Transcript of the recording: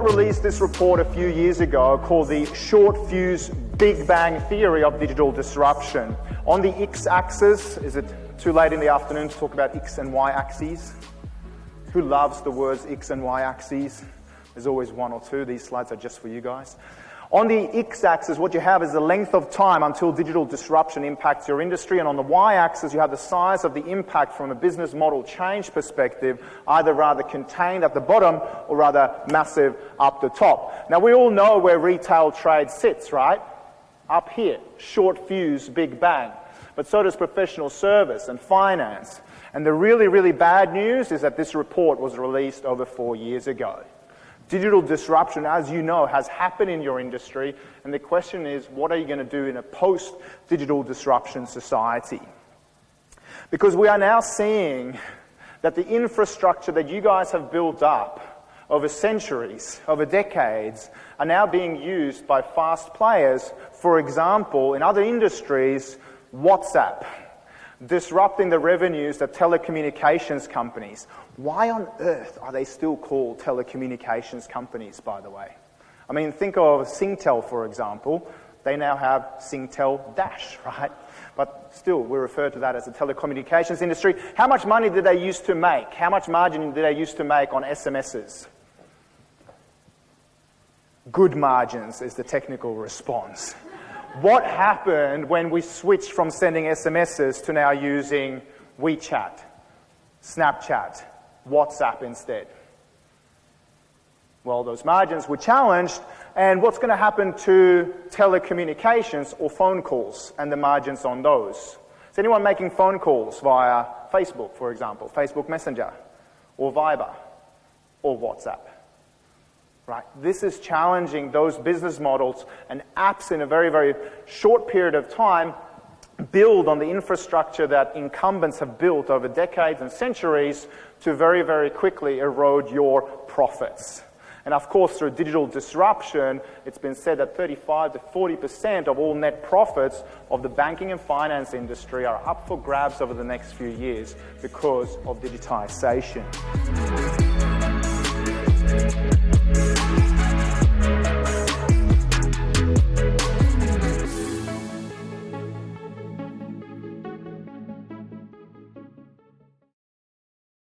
released this report a few years ago called the Short Fuse Big Bang Theory of Digital Disruption. On the X-axis, is it too late in the afternoon to talk about X and Y axes? Who loves the words X and Y axes? There's always one or two. These slides are just for you guys. On the X-axis, what you have is the length of time until digital disruption impacts your industry, and on the Y-axis, you have the size of the impact from a business model change perspective, either rather contained at the bottom or rather massive up the top. Now, we all know where retail trade sits, right? Up here, short fuse, big bang. But so does professional service and finance. And the really, really bad news is that this report was released over 4 years ago. Digital disruption, as you know, has happened in your industry, and the question is, what are you going to do in a post-digital disruption society? Because we are now seeing that the infrastructure that you guys have built up over centuries, over decades, are now being used by fast players. For example, in other industries, WhatsApp, disrupting the revenues that telecommunications companies. Why on earth are they still called telecommunications companies, by the way? I mean, think of Singtel, for example. They now have Singtel Dash, right? But still, we refer to that as the telecommunications industry. How much money did they used to make? How much margin did they used to make on SMSs? Good margins is the technical response. What happened when we switched from sending SMSs to now using WeChat, Snapchat, WhatsApp instead? Well, those margins were challenged, and what's going to happen to telecommunications or phone calls and the margins on those? Is anyone making phone calls via Facebook, for example, Facebook Messenger, or Viber, or WhatsApp? Right. This is challenging those business models, and apps in a very, very short period of time build on the infrastructure that incumbents have built over decades and centuries to very, very quickly erode your profits. And of course, through digital disruption, it's been said that 35 to 40% of all net profits of the banking and finance industry are up for grabs over the next few years because of digitization.